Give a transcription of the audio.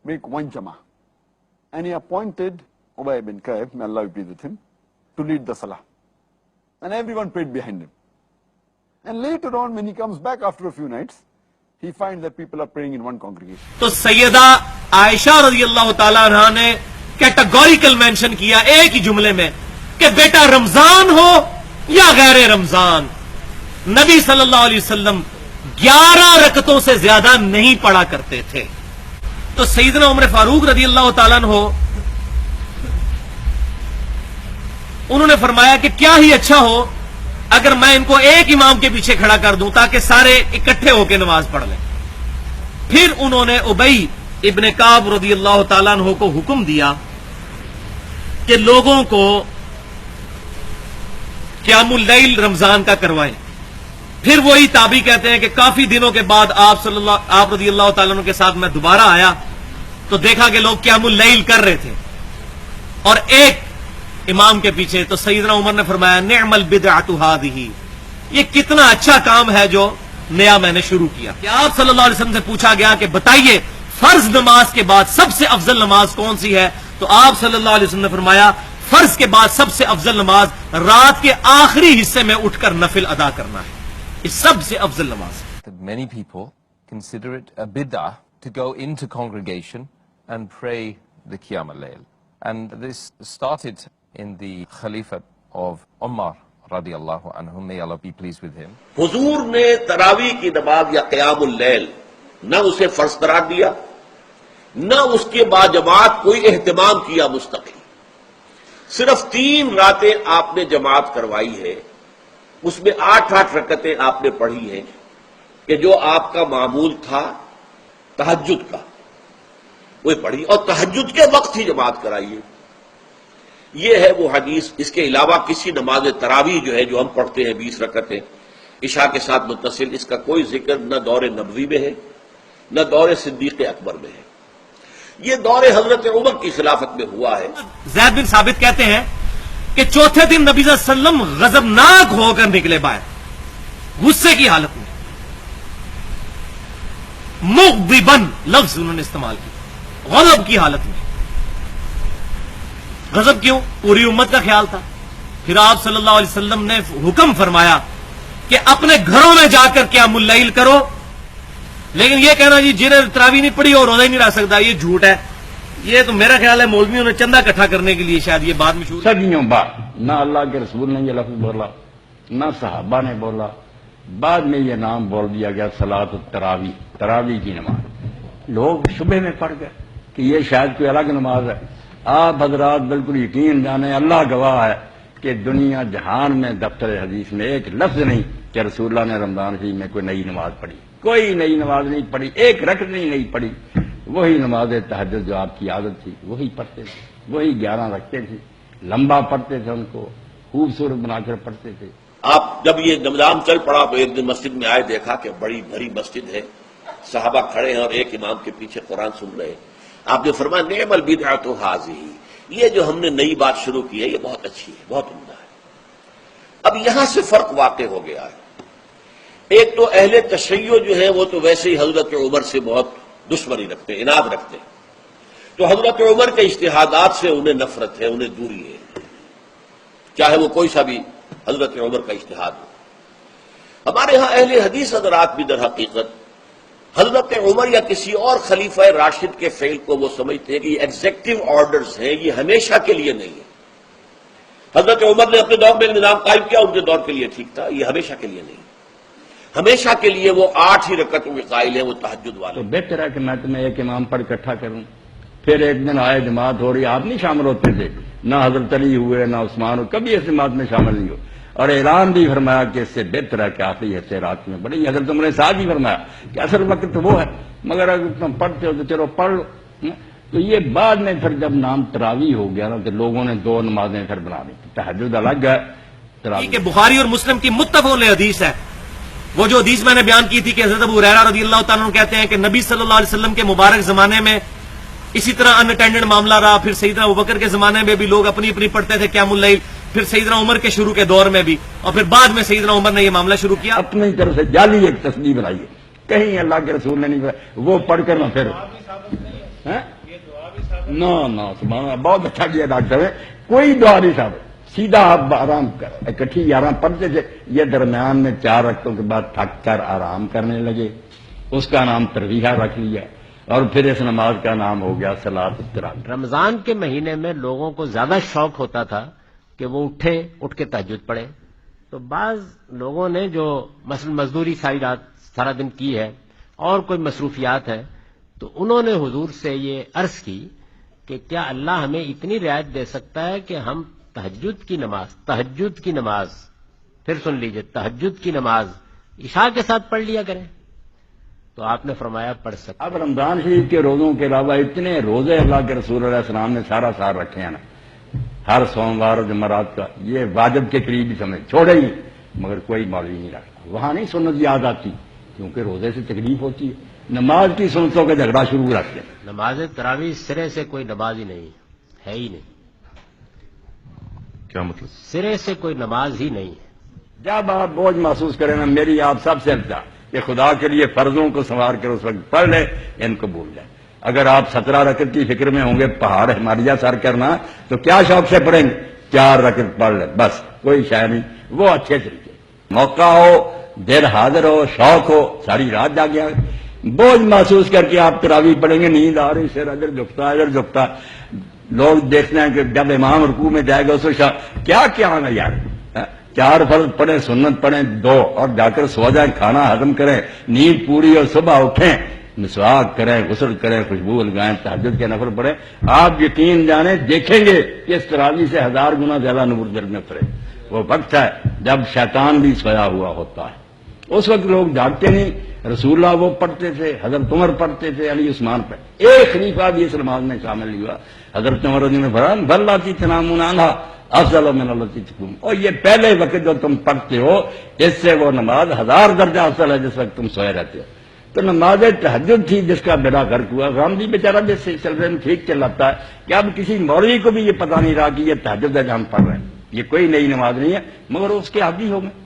make one Jama'ah. And he appointed Ubay bin Ka'b, may Allah be pleased with him, to lead the Salah. And everyone prayed behind him. And later on, when he comes back after a few nights, he finds that people are praying in one congregation. تو سیدہ عائشہ رضی اللہ تعالیٰ عنہ نے categorical mention کیا ایک ہی جملے میں کہ بیٹا رمضان ہو یا غیر رمضان، نبی صلی اللہ علیہ وسلم 11 رکعتوں سے زیادہ نہیں پڑھا کرتے تھے. تو سیدنا عمر فاروق رضی اللہ تعالیٰ عنہ انہوں نے فرمایا کہ کیا ہی اچھا ہو اگر میں ان کو ایک امام کے پیچھے کھڑا کر دوں تاکہ سارے اکٹھے ہو کے نماز پڑھ لیں. پھر انہوں نے ابی ابن کعب رضی اللہ تعالیٰ عنہ کو حکم دیا کہ لوگوں کو قیام اللیل رمضان کا کروائیں. پھر وہی تابعی کہتے ہیں کہ کافی دنوں کے بعد آپ رضی اللہ تعالیٰ عنہ کے ساتھ میں دوبارہ آیا تو دیکھا کہ لوگ قیام اللیل کر رہے تھے اور ایک امام کے پیچھے. تو سیدنا عمر نے فرمایا نعم البدعۃ ھذہ، یہ کتنا اچھا کام ہے جو نیا میں نے شروع کیا. کہ آپ صلی اللہ علیہ وسلم سے پوچھا گیا کہ بتائیے فرض نماز کے بعد سب سے افضل نماز کون سی ہے؟ تو آپ صلی اللہ علیہ وسلم نے فرمایا فرض کے بعد سب سے افضل نماز رات کے آخری حصے میں اٹھ کر نفل ادا کرنا ہے. یہ سب سے افضل نماز. Many people consider it a bid'ah to go into congregation and pray the Qiyam al-Layl. And this started in the Khalifa of Umar radiallahu anhu, may Allah be pleased with him. حضور نے تراویح کی نماز یا قیام اللیل نہ اسے فرض قرار دیا، نہ اس کے بعد جماعت کوئی اہتمام کیا مستقل. صرف 3 راتیں آپ نے جماعت کروائی ہے، اس میں 8 رکعتیں آپ نے پڑھی ہیں کہ جو آپ کا معمول تھا تہجد کا وہ پڑھی، اور تہجد کے وقت ہی جماعت کرائیے. یہ ہے وہ حدیث. اس کے علاوہ کسی نماز تراویح جو ہے جو ہم پڑھتے ہیں 20 رکعتیں عشاء کے ساتھ متصل، اس کا کوئی ذکر نہ دور نبوی میں ہے نہ دور صدیق اکبر میں ہے. یہ دور حضرت عمر کی خلافت میں ہوا ہے. زید بن ثابت کہتے ہیں کہ چوتھے دن نبی صلی اللہ علیہ وسلم غضبناک ہو کر نکلے باہر، غصے کی حالت میں. مغضباً لفظ انہوں نے استعمال کیا، غضب کی حالت میں. غضب کیوں؟ پوری امت کا خیال تھا. پھر آپ صلی اللہ علیہ وسلم نے حکم فرمایا کہ اپنے گھروں میں جا کر قیام اللیل کرو. لیکن یہ کہنا جی جنہیں تراویح نہیں پڑھی اور روزہ ہی نہیں رکھ سکتا، یہ جھوٹ ہے. یہ تو میرا خیال ہے مولویوں نے چندہ اکٹھا کرنے کے لیے شاید یہ بات مشہور. صدیوں بعد نہ اللہ کے رسول نے یہ لفظ بولا، نہ صحابہ نے بولا، بعد میں یہ نام بول دیا گیا صلاۃ التراویح، تراویح کی نماز. لوگ شبہ میں پڑ گئے کہ یہ شاید کوئی الگ نماز ہے. آپ حضرات بالکل یقین جانیں، اللہ گواہ ہے کہ دنیا جہان میں دفتر حدیث میں ایک لفظ نہیں کہ رسول اللہ نے رمضان شریف میں کوئی نئی نماز پڑھی. کوئی نئی نماز نہیں پڑھی، ایک رکعت نہیں پڑھی. وہی نماز تہجد جو آپ کی عادت تھی وہی پڑھتے تھے، وہی 11 رکھتے تھے، لمبا پڑھتے تھے، ان کو خوبصورت بنا کر پڑھتے تھے. آپ جب یہ رمضان چل پڑا تو ایک دن مسجد میں آئے، دیکھا کہ بڑی بھری مسجد ہے، صحابہ کھڑے ہیں اور ایک امام کے پیچھے قرآن سن رہے ہیں. آپ نے فرمایا نعم البدعۃ ھذہ، یہ جو ہم نے نئی بات شروع کی ہے یہ بہت اچھی ہے، بہت عمدہ ہے. اب یہاں سے فرق واقع ہو گیا ہے. ایک تو اہل تشیع جو ہے وہ تو ویسے ہی حضرت عمر سے بہت دشمنی رکھتے ہیں، عناد رکھتے ہیں. تو حضرت عمر کے اجتہادات سے انہیں نفرت ہے، انہیں دوری ہے، چاہے وہ کوئی سا بھی حضرت عمر کا اجتہاد ہو. ہمارے ہاں اہل حدیث حضرات بھی در حقیقت حضرت عمر یا کسی اور خلیفہ راشد کے فعل کو وہ سمجھتے ہیں کہ یہ ایگزیکٹو آرڈرز ہیں، یہ ہمیشہ کے لیے نہیں ہے. حضرت عمر نے اپنے دور میں نظام قائم کیا، ان کے دور کے لیے ٹھیک تھا، یہ ہمیشہ کے لیے نہیں. ہمیشہ کے لیے وہ 8 ہی رکعتوں کے قائل ہیں، وہ تہجد والے. تو بہتر ہے کہ میں تمہیں ایک امام پر اکٹھا کروں. پھر ایک دن آئے جماعت ہو رہی، آپ نہیں شامل ہوتے تھے، نہ حضرت علی ہوئے نہ عثمان ہوئے، کبھی اس جماعت میں شامل نہیں ہو. اور اعلان بھی فرمایا کہ اس سے بہتر ہے کہ آخری حصے رات میں پڑھی. حضرت عمر نے ساتھ بھی فرمایا کہ اصل وقت تو وہ ہے، مگر اگر تم پڑھتے ہو تو چلو پڑھ لو. تو یہ بعد میں پھر جب نام تراویح ہو گیا نا تو لوگوں نے 2 نمازیں پھر بنا دی. تہجد الگ ہے، تراویح. کہ بخاری اور مسلم کی متفق علیہ حدیث ہے. وہ جو حدیث میں نے بیان کی تھی کہ حضرت ابو ہریرہ رضی اللہ تعالیٰ عنہ کہتے ہیں کہ نبی صلی اللہ علیہ وسلم کے مبارک زمانے میں اسی طرح ان اٹینڈنٹ معاملہ رہا. پھر سیدنا ابوبکر کے زمانے میں بھی لوگ اپنی اپنی پڑھتے تھے قیام اللیل، پھر سیدنا عمر کے شروع کے دور میں بھی، اور پھر بعد میں سیدنا عمر نے یہ معاملہ شروع کیا. اپنی طرف سے جعلی ایک تصدیق بنائی ہے، کہیں اللہ کے رسول نے نہیں، وہ پڑھ کر نہ پھر نو سبحان اللہ، بہت اچھا کیا ڈاکٹر ہے، کوئی دعا نہیں صاحب، سیدھا آپ آرام کر، اکٹھی 11 پڑھتے تھے، یہ درمیان میں 4 رکعتوں کے بعد تھک کر آرام کرنے لگے، اس کا نام ترویحہ رکھ لیا، اور پھر اس نماز کا نام ہو گیا صلاۃ التراویح۔ رمضان کے مہینے میں لوگوں کو زیادہ شوق ہوتا تھا کہ وہ اٹھ کے تہجد پڑھے، تو بعض لوگوں نے جو مثلا مزدوری ساری رات سارا دن کی ہے اور کوئی مصروفیات ہے، تو انہوں نے حضور سے یہ عرض کی کہ کیا اللہ ہمیں اتنی رعایت دے سکتا ہے کہ ہم تہجد کی نماز پھر سن لیجئے، تہجد کی نماز عشاء کے ساتھ پڑھ لیا کریں؟ تو آپ نے فرمایا پڑھ سکتے۔ اب رمضان شریف کے روزوں کے علاوہ اتنے روزے اللہ کے رسول علیہ السلام نے سارا سال رکھے ہیں نا، ہر سوموار اور جمعرات کا، یہ واجب کے قریب ہی سمجھ چھوڑے ہی، مگر کوئی مولوی نہیں رکھتا، وہاں نہیں سنت یاد آتی کیونکہ روزے سے تکلیف ہوتی ہے، نماز کی سنتوں کا جھگڑا شروع رکھتے ہیں۔ نماز تراویح سرے سے کوئی نماز ہی نہیں ہے ہی نہیں، کیا مطلب؟ سرے سے کوئی نماز ہی نہیں ہے۔ جب آپ بوجھ محسوس کریں نا، میری آپ سب سے الجا کہ خدا کے لیے فرضوں کو سنوار کر اس وقت پڑھ لیں، ان کو بھول جائیں۔ اگر آپ 17 رکعت کی فکر میں ہوں گے پہاڑ ہمالیہ سر کرنا، تو کیا شوق سے پڑھیں گے؟ 4 رکعت پڑھ لیں بس، کوئی شے نہیں، وہ اچھے طریقے، موقع ہو، دل حاضر ہو، شوق ہو، ساری رات جاگے آئے، بوجھ محسوس کر کے آپ تراویح پڑھیں گے، نیند آ رہی، سر ادھر جھکتا ادھر جھکتا، لوگ دیکھتے ہیں کہ جب امام رکوع میں جائے گا اس کو کیا آنا یار، 4 فرض پڑھیں، سنت پڑھیں 2، اور جا کر سو جائیں، کھانا ہضم کریں، نیند پوری، اور صبح اٹھیں، مسواک کریں، غسل کریں، خوشبو لگائیں، تہجد کے نفل پڑھیں، آپ یقین جانیں دیکھیں گے کہ اس تراویح سے 1000 گنا زیادہ نور دل میں اترے۔ وہ وقت ہے جب شیطان بھی سویا ہوا ہوتا ہے، اس وقت لوگ جاگتے نہیں۔ رسول اللہ وہ پڑھتے تھے، حضرت عمر پڑھتے تھے، علی عثمان پہ، ایک خلیفہ بھی اس نماز میں شامل نہیں ہوا۔ حضرت عمر رضی اللہ عنہ نے بلاتی تنامون عنہا افضل من التی تقوم، اور یہ پہلے وقت جو تم پڑھتے ہو اس سے وہ نماز 1000 درجہ افضل ہے جس وقت تم سوئے رہتے ہو۔ تو نماز تہجد تھی جس کا بیڑا غرق ہوا، غامدی بیچارہ جس سلسلے میں ٹھیک چلاتا ہے کہ اب کسی مولوی کو بھی یہ پتہ نہیں رہا کہ یہ تہجد ہے جو ہم پڑھ رہے ہیں، یہ کوئی نئی نماز نہیں ہے، مگر اس کے عادی ہو گئے۔